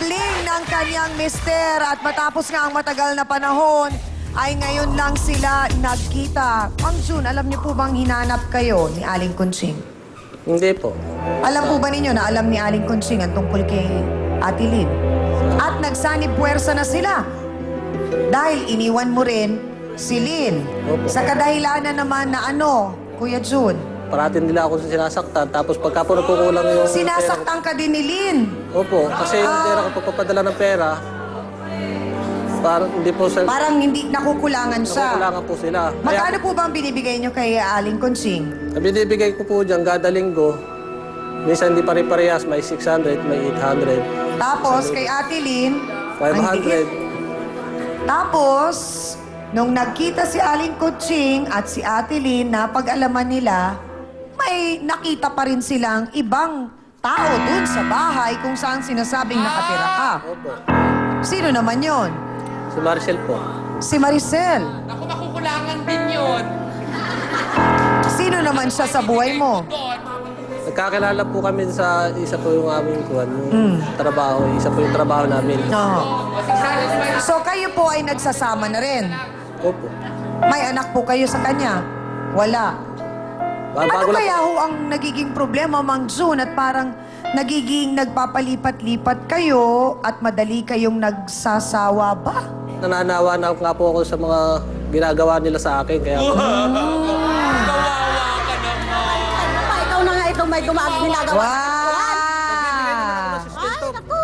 hinabling ng kanyang mister at matapos nga ang matagal na panahon, ay ngayon lang sila nagkita. Mang Jun, alam niyo po bang hinanap kayo ni Aling Conching? Hindi po. Alam po ba ninyo na alam ni Aling Conching ang tungkol kay Ate Lynn? At nagsanib puwersa na sila. Dahil iniwan mo rin si Lynn. Opo. Sa kadahilanan naman na ano, Kuya Jun? Parating nila ako sa sinasaktan. Tapos pagka po nagkukulang yung... Sinasaktan ka din ni Lynn. Opo, kasi yung pera ko pagpapadala ng pera, parang hindi po sa... Parang hindi nakukulangan siya. Nakukulangan po sila. Magkano po ba ang binibigay niyo kay Aling Conching? Ang binibigay ko po dyan, kada linggo, minsan hindi pare-parehas, may 600, may 800. Tapos kay Ate Lynn, ang liit. 500. Tapos, nung nagkita si Aling Conching at si Ate Lynn, napag-alaman nila, may nakita pa rin silang ibang tao dun sa bahay kung saan sinasabing nakatira ka. Opo. Sino naman yon? Si Marcel po. Si Maricel. Ako, makukulangan din yun. Sino naman siya sa buhay mo? Nagkakilala po kami sa isa po yung aming kuwan, yung trabaho. Isa po yung trabaho namin. Oo. So kayo po ay nagsasama na rin? Opo. May anak po kayo sa kanya? Wala. Ano Bago lang kaya ho ang nagiging problema, Mang Jun, at parang nagiging nagpapalipat-lipat kayo at madali kayong nagsasawa ba? nananawa na nga po ako sa mga ginagawa nila sa akin. Kaya po, Kawawa ka naman. Ikaw na nga itong may ginagawa. Wow! Ay, naku.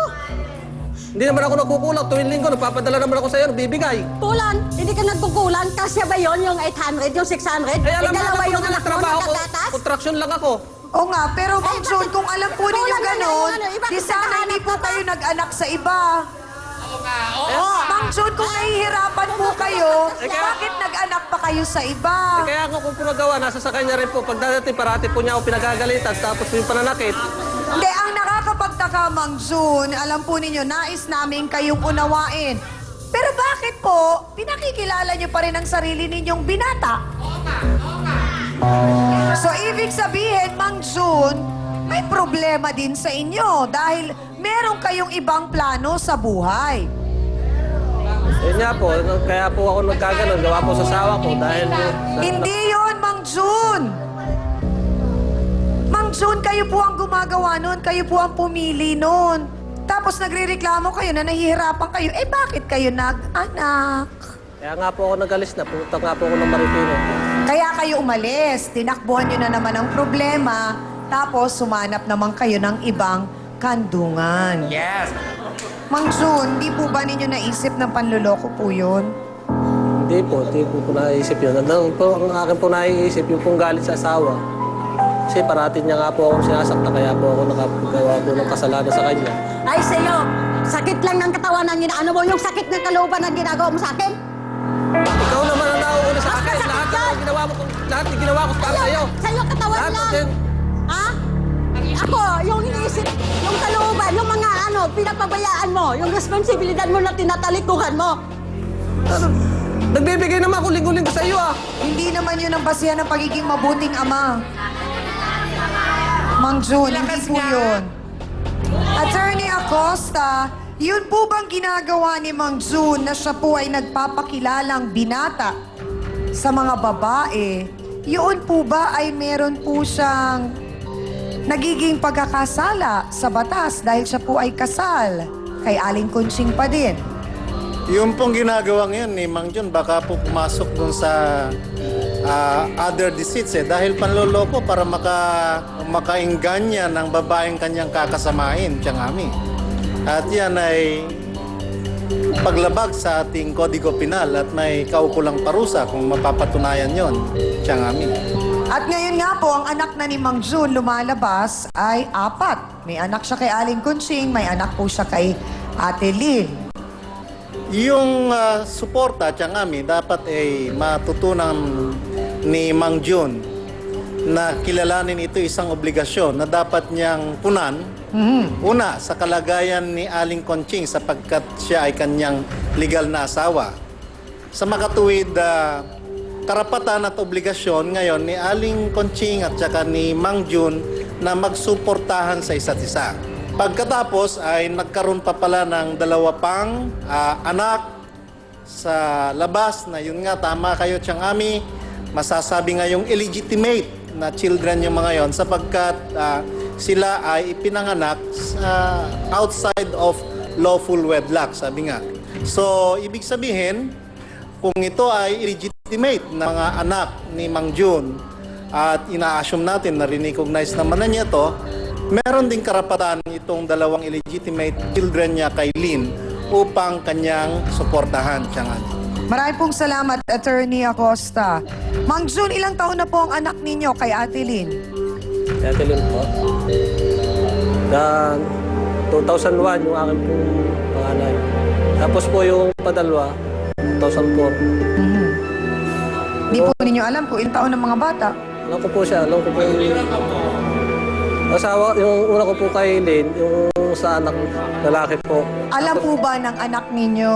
hindi naman ako nagkukulang. Tuwing linggo, nagpapadala naman ako sa iyo, bibigay. Kulang, hindi ka nagkukulang. Kasya ba yon yung 800, yung 600? Eh, alam mo Dalawa na yung po anak mo trabaho ko. nakatatas? Contraction lang ako. O nga, pero Mang Jun, kung alam po ninyo Kulang na ganon, yung ano, iba di kasi sana hindi nakahanap po ka pa. kayo nag-anak sa iba. Oo nga, oo. Mang Jun, kung nahihirapan po kayo, bakit nag-anak pa kayo sa iba? Kaya ako kung pinagawa, nasa sa kanya rin po. Pagdadating, parati po niya ako pinagagalitan. Tapos yung pananakit. Hindi, ang nakakapagtaka, Mang Jun, alam po ninyo, nais namin kayong unawain. Pero bakit po, pinakikilala niyo pa rin ang sarili ninyong binata? So, ibig sabihin, Mang Jun, may problema din sa inyo dahil meron kayong ibang plano sa buhay. Yun nga po, kaya po ako nagkaganon. Gawa po sa asawa ko dahil... Hindi yon, Mang Jun! Mang Jun, kayo po ang gumagawa nun, kayo po ang pumili nun. Tapos nagrereklamo kayo na nahihirapan kayo, eh bakit kayo nag-anak? Kaya nga po ako nag-alis na. Pumunta nga po ako ng Marikina. Kaya kayo umalis, tinakbuhan nyo na naman ang problema, tapos sumanap naman kayo ng ibang kandungan. Yes. Mang Jun, di po ba ninyo naisip ng panluloko po yun? Hindi po naisip yun. Ang akin po naiisip, yung pong galit sa asawa. Kasi parating niya nga po akong sinasakta, kaya po ako nakagawa po ng kasalanan sa kanya. Ay, sa'yo, sakit lang ng katawan ang ano mo, yung sakit ng kalooban ang ginagawa mo sa akin? Ikaw naman ang nauuna sa akin. Masakit Lahat yan. ng ginawa mo, lahat ng ginawa ko para sa'yo. Sa'yo katawan Lahat lang. din. Ha? Ako, yung iniisip, yung kalooban, yung mga pinapabayaan mo, yung responsibilidad mo na tinatalikuhan mo. Ano? Nagbibigay naman ako linggo-linggo sa iyo ah. Hindi naman yun ang basihan ng pagiging mabuting ama. Mang Jun, hindi po yun. Attorney Acosta, yun po bang ginagawa ni Mang Jun na siya po ay nagpapakilalang binata sa mga babae, yun po ba ay meron po siyang nagiging pagkakasala sa batas dahil siya po ay kasal kay Aling Conching pa din? Yung pong ginagawa ngayon ni Mang Jun, baka po pumasok dun sa other deceits dahil panloloko para makainganya ng babaeng kanyang kakasamahin, tiyangami. At yan ay paglabag sa ating Kodigo Penal at may kaukulang parusa kung mapapatunayan yon, tiyangami. At ngayon nga po, ang anak na ni Mang Jun lumalabas ay 4. May anak siya kay Aling Conching, may anak po siya kay Ate Lynn. Yung suporta, tiyangami, dapat ay matutunan ni Mang Jun na kilalanin ito isang obligasyon na dapat niyang punan. Una, sa kalagayan ni Aling Conching sapagkat siya ay kanyang legal na asawa. Sa makatuwid, karapatan at obligasyon ngayon ni Aling Conching at saka ni Mang Jun na magsuportahan sa isa't isa. Pagkatapos ay nagkaroon pa pala ng dalawa pang anak sa labas na yun nga, tama kayo Tiyang Ami, masasabi nga yung illegitimate na children yung mga yon sapagkat sila ay ipinanganak sa outside of lawful wedlock, sabi nga. So, ibig sabihin, kung ito ay illegitimate na mga anak ni Mang June at ina-assume natin na recognize naman na niya to, meron ding karapatan itong dalawang illegitimate children niya kay Lynn upang kanyang suportahan, Tiyang Ami. Maraming pong salamat, Attorney Acosta. Mang June, ilang taon na po ang anak ninyo kay Ate Lynn? Kaya Lynn po. 2001 yung aking pong panganay. Tapos po yung padalwa, 2004. Di po ninyo alam kung ilang taon ng mga bata. Alam ko po siya, alam ko po yung asawa, yung una ko po kay Lynn, yung sa anak lalaki po. Alam po ba ng anak ninyo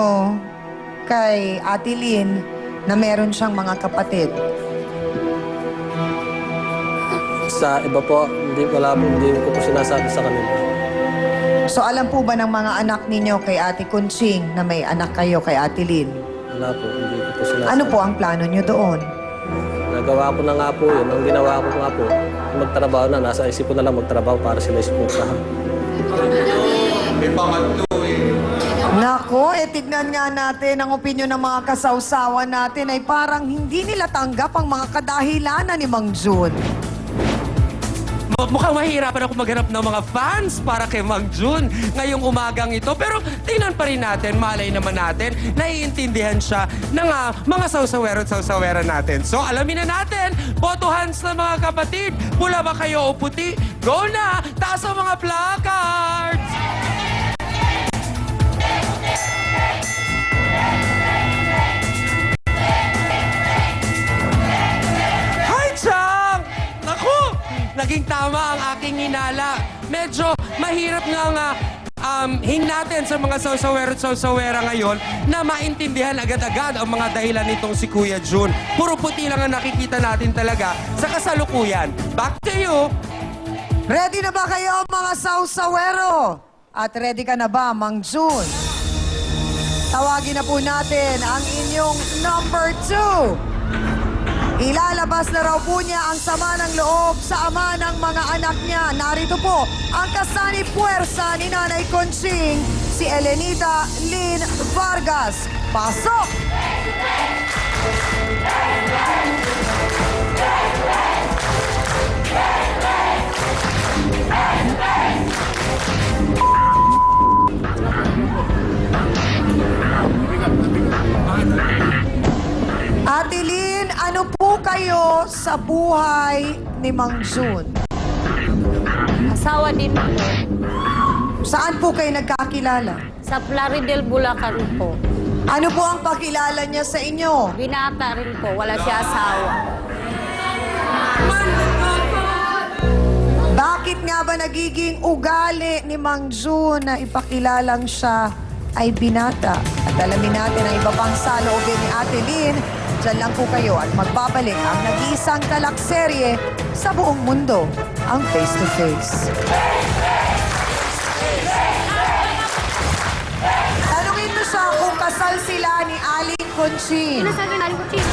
kay Ate Lynn na meron siyang mga kapatid? Sa iba po, hindi ko po sinasabi sa kanila. So alam po ba ng mga anak ninyo kay Ate Kunching na may anak kayo kay Ate Lynn? Wala po, hindi ko po sinasabi. Ano po ang plano nyo doon? Nagawa ko na nga po yun. Ang ginawa ko nga po, magtrabaho na. Nasa isip ko na lang magtrabaho para sila isputahan. May pangatlo eh. Nako, tignan nga natin ang opinyon ng mga kasawsawan natin ay parang hindi nila tanggap ang mga kadahilanan ni Mang June. Mukhang mahirapan ako maghanap ng mga fans para kay Mang June ngayong umagang ito. Pero tingnan pa rin natin, malay naman natin, naiintindihan siya ng mga sawsawero at sawsawera natin. So alamin na natin, photo hands na mga kapatid. Pula ba kayo o puti? Go na! Taas ang mga placards! Hi, Chang! Naku! Naging tama ang aking hinala. Medyo mahirap nga hing natin sa mga sawsawero at sawsawera ngayon na maintindihan agad-agad ang mga dahilan nitong si Kuya June. Puro puti lang ang nakikita natin talaga sa kasalukuyan. Back to you! Ready na ba kayo mga sawsawero? At ready ka na ba, Mang June? Tawagin na po natin ang inyong number 2. Ilalabas na raw po niya ang sama ng loob sa ama ng mga anak niya. Narito po ang kasani puwersa ni Nanay Conching, si Elenita Lynn Vargas. Pasok! Ate Lynn, ano po kayo sa buhay ni Mang June? Asawa din po. Saan po kayo nagkakilala? Sa Plaridel, Bulacan po. Ano po ang pakilala niya sa inyo? Binata rin po, wala siya asawa. Bakit nga ba nagiging ugali ni Mang June na ipakilalang siya ay binata? At alamin natin ang iba pang saloobin ni Ate Lynn. Diyan lang po kayo at magbabalik ang nag-iisang talakserye sa buong mundo, ang Face to Face. Tanungin mo siya kung kasal sila ni Aling Conching. Sinasabi natin ko, Ching.